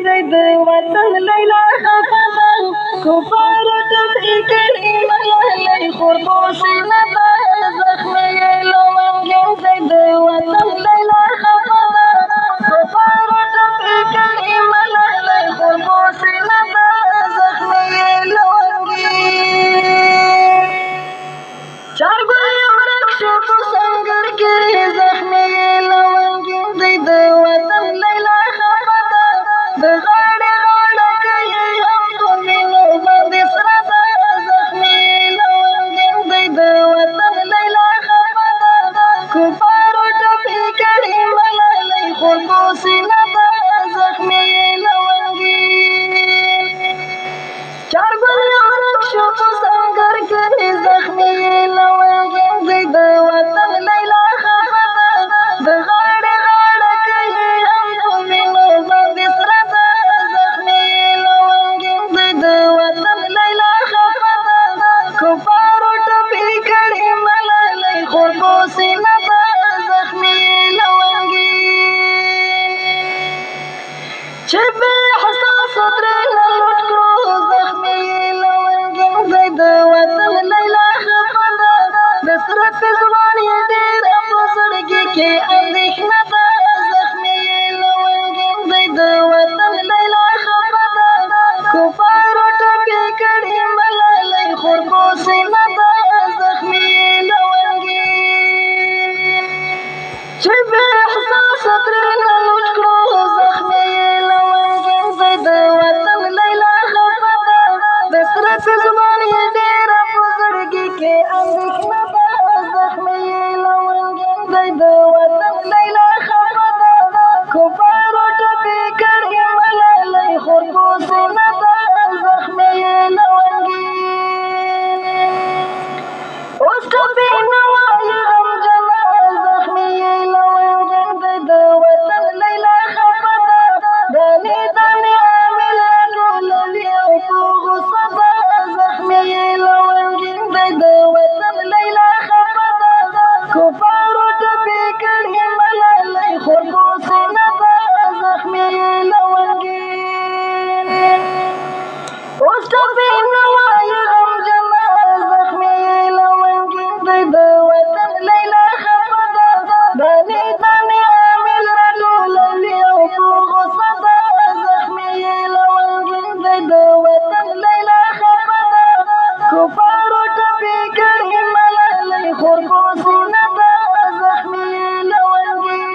زید وطن لیلا خفدا کفار تبعی کری ملالی خربوسی ندا زخمی لونگی زید وطن لیلا خفدا کفار تبعی کری ملالی خربوسی ندا زخمی لونگی چار گوی ورک شو سنگر کری زخمی لونگی زید وطن لیلا خفدا دغاڑی غاڑا کئی ہم تمینو باندی سردا زخمی لونگی زید وطن لیلا خفدا کفارو ٹپی کری ملالی خربوسی ندا زخمی لونگی چار گل ورک شو سنگر کری زخمی لونگی زید وطن لیلا خفدا دغاڑی غاڑا کئی ہم تمینو باندی سردا زخمی لونگی زید وطن لیلا خفدا کفارو ٹپی کری ملالی خربوسی ندا زخمی لونگی چه بے احساس ترینه لوټ کړو زخمی لونگی زید وطن لیلا خفدا د سره پزوان یې ډېره په زړګي کې اندېښنه ده زخمی لونگی زید وطن لیلا خفدا کفارو ټپي کړي ملالی خربوسی ندا زخمی لونگی چې بې احساسه ترینه لوټ کړو زخمی لونگی زید وطن لیلا خفدا د سره پزوان یې ډېره په زړګي کې اندېښنه ده زخمی لونگی زید وطن لیلا خفدا کفارو ټپي کړي ملالی خربوسی ندا زخمی لونگی اوس ټپي نه وایي غمجنه زخمی لونگی زید وطن لیلا خفدا دانې دانې عامل راټولوي او په غوسه ده زخمی لونگی زید وطن لیلا خفدا کفارو ټپي کړي ملالی خربوسی ندا زخمی لونگی اوس ټپي نه وایي غمجنه زخمی لونگی زید وطن لیلا خفدا دانې دانې عامل راټولوي او په غوسه ده زخمی لونگی زید وطن لیلا خفدا کفارو ټپي کړي ملالی خربوسی ندا زخمی لونگی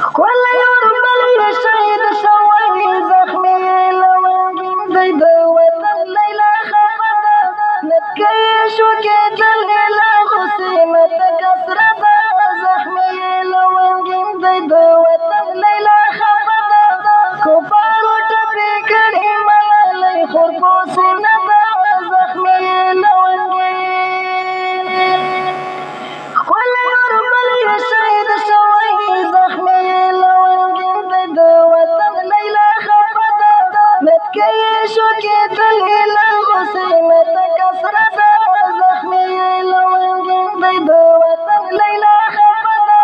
ښکلی وربل یې شهید شوی زخمی لونگی زید وطن لیلا خفدا نتکۍ شو کېدلې له غوسې نه تکه سره ده زخمی لونگی زید وطن لیلا خفدا کفارو ټپي کړي ملالی خربوسی ندا زخمی لونگی ښکلی وربل یې شهید شوی زخمی لونگی زید وطن لیلا خفدا نتکۍ شو کېدلې له غوسې نه تکه سره ده زخمی لونگی زید وطن لیلا خفدا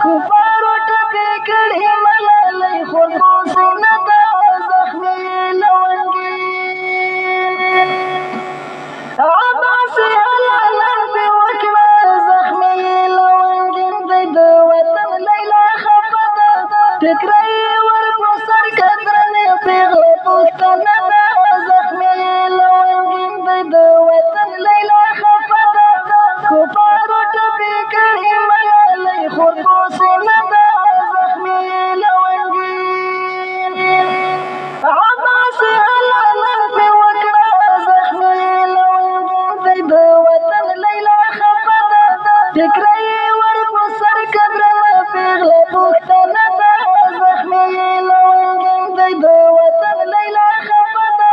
کفارو ټپي کړي ملالی خربوسی ندا زخمی لونگی عباسي حلالا پې وکړه زخمی لونگی زید وطن لیلا خفدا ټکری ور په سر کدرنې پیغله پښتنه ده زخمی لونگی زید وطن لیلا خفدا کفارو ټپي کړي ملالی خربوسی ندا زخمی لونگی عباسي حلالا پې وکړه زخمی لونگی زید وطن لیلا خفدا ټکری ور په سر کدرنه پیغله پښتنه ده زخمی لونگی زید وطن لیلا خفدا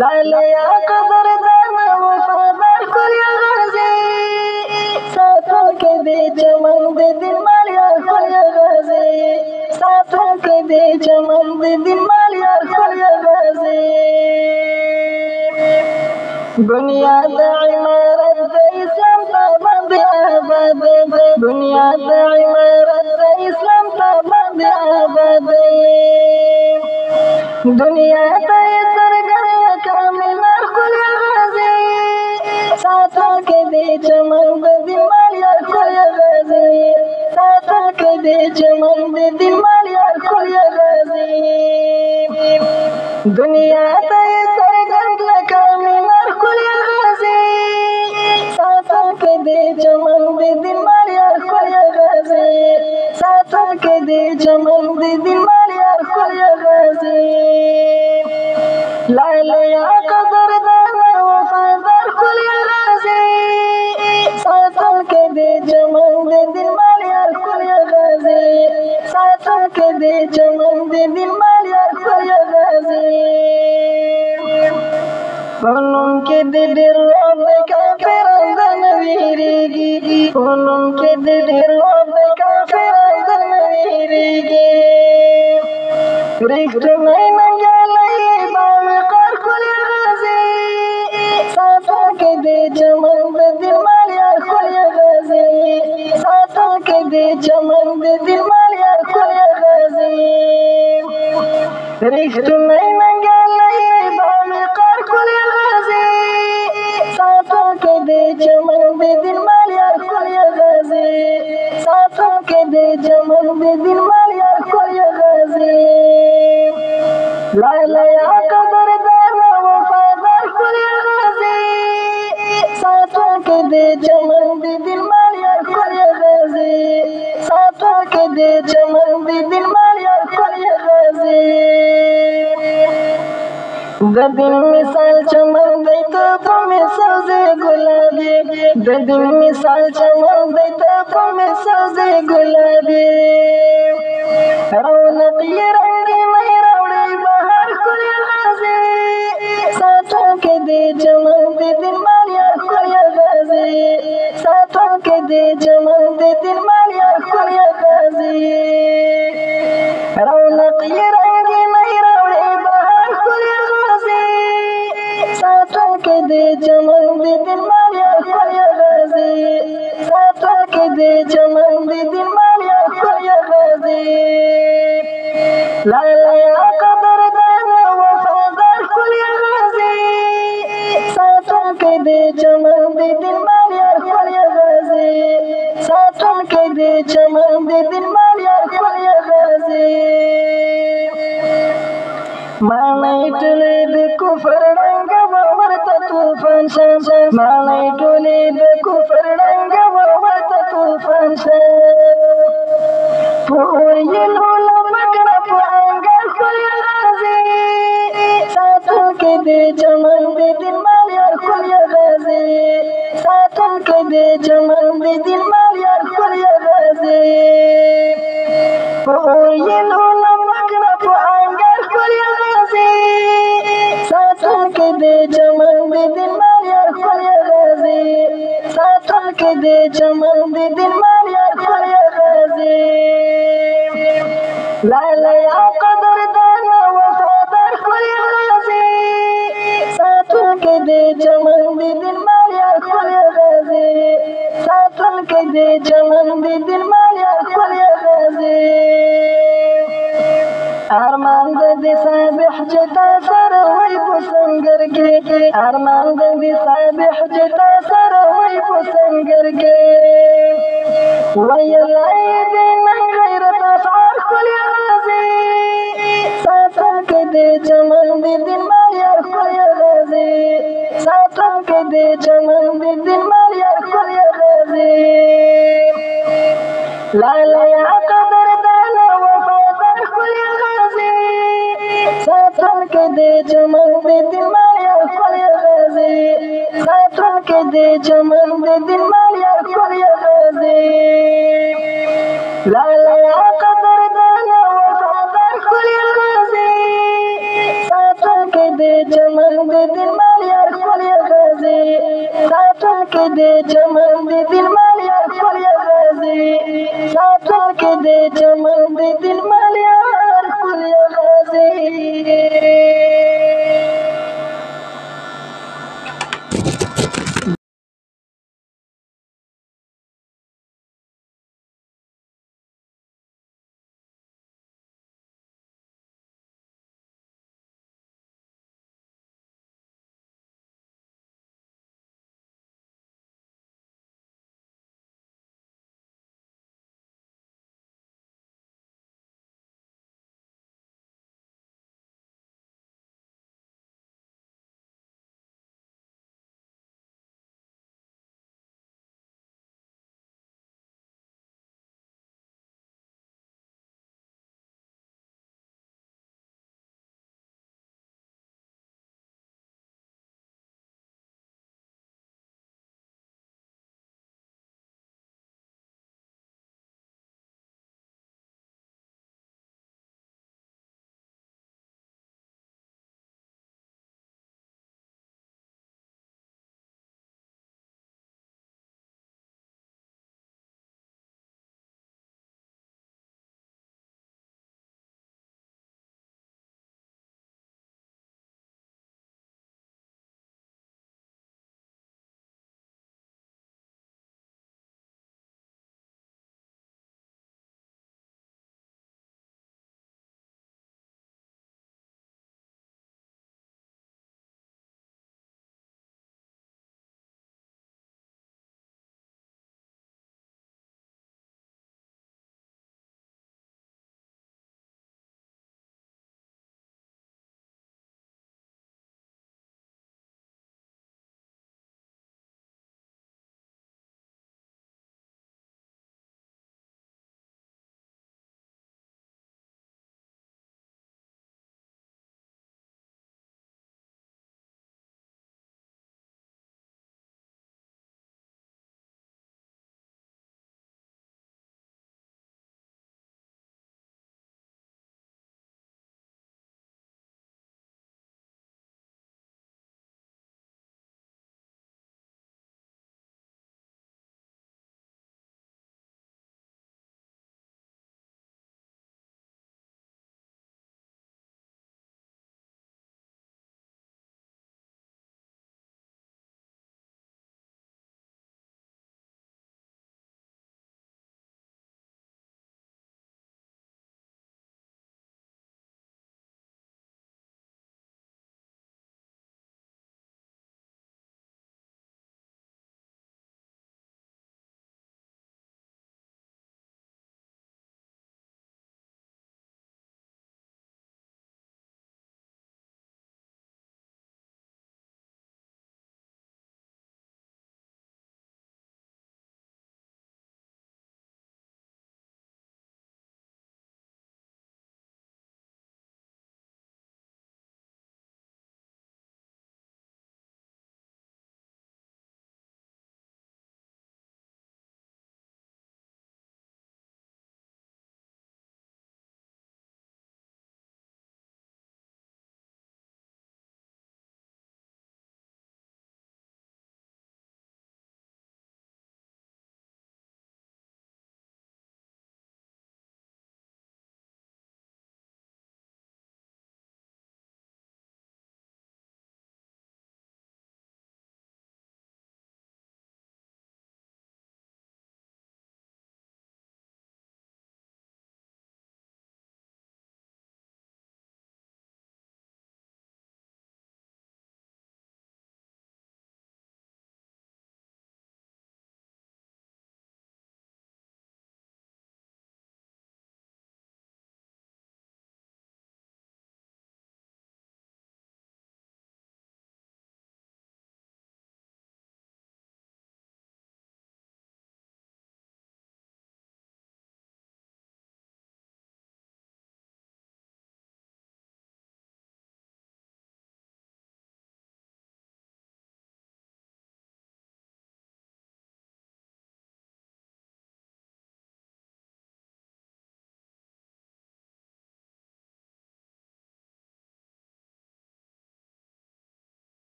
لالیا قدردان وفادار کل یا غازی ساتون که دی چمن دی دل مالیار کل یا غازی ساتون که دی چمن دی دل مالیار کل یا غازی بنیاد عمارت د اسلام تابان دی آباد بنیاد عمارت د اسلام تابان دی آباد دنیا ته سرګر کامل خپل غازی ساتل کې دې چمن د دل مالیار خپل غازی ساتل کې دې چمن د دل مالیار خپل غازی دنیا ته سرګر کامل خپل غازی ساتل کې دې چمن د دل مالیار خپل غازی ساتل کې دې چمن د دل مالیار خپل غازی لالیا قدردان وفادار کل یا غازی ساتل کې دې چمن د دل مالیار کل یا غازی ساتل کې دې چمن د دل مالیار کل یا غازی پونم کې دې ډېر رب کافران د نویریږي پونم کې دې ډېر رب کافران د نویریږي رښتینی ننګیالی باوقار کل یا غازی ساتل کې دې چمن د دل مالیار کل یا غازی ساتل کې دې چمن د دل مالیار کل یا غازی رښتینی ننګیالی باوقار کل یا غازی ساتل کې دې چمن د دل مالیار کل یا غازی ساتل کې دې چمن د دل مالیار کل یا غازی لالیا قدردان وفادار کل یا غازی ساتل کې دې چمن د دل مالیار کل یا غازی ساتل کې دې چمن د دل مالیار کل یا غازی د دل مثال چمن دی ته په مثال دی ګلابي د دل مثال چمن دی ته په مثال دی ګلابي رونق یې رنګي مې راوړي بهار کل یا غازی ساتل کې دې چمن د دل مالیار کل یا غازی ساتل کې دې چمن د دل مالیار کل یا غازی رونق یې رنګي مې راوړي بهار کل یا غازی ساتل کې دې چمن د دل مالیار کل یا غازی ساتل کې دې چمن د دل مالیار کل یا غازی لالیا قدردان وفادار کل یا غازی ساتل کې دې چمن د دل مالیار کل یا غازی ساتل کې دې چمن د دل مالیار کل یا غازی مانای ټولې د کفر ړنګ ورته طوفان شم مانای ټولې د کفر ړنګ ورته طوفان شم پور یې لوله مکړه په انګړ کل یا غازی ساتل کې دې چمن د دل مالیار کل یا غازی ساتل کې دې چمن د دل مالیار کل یا غازی پور یې لوله مکړه په انګړ کل یا غازی ساتل کې دې چمن د دل مالیار کل یا غازی ساتل کې دې چمن د دل مالیار کل یا غازی لالیا قدردان وفادار کل یا غازی ساتل کې دې چمن د دل مالیار کل یا غازی ساتل کې دې چمن د دل مالیار کل یا غازی ارمان د دې صبح جتا سره وای په سنگر کې ارمان د دې صبح جتا سره وای په سنگر کې ویلای دې نن غیرت افعال کل یا غازی ساتل کې دې چمن د دل مالیار کل یا غازی ساتل کې دې چمن د دل مالیار کل یا غازی لالیا قدردان وفادار کل یا غازی ساتل کې دې چمن د دل مالیار کل یا غازی ساتل کې دې چمن د دل مالیار کل یا غازی لالیا قدردان وفادار کل یا غازی ساتل کې دې چمن دې دل مال یار ښکلې غازي ساتونکي دې چمن دې دل مال یار ښکلې غازي ساتونکي دې چمن دې دل مال یار ښکلې غازي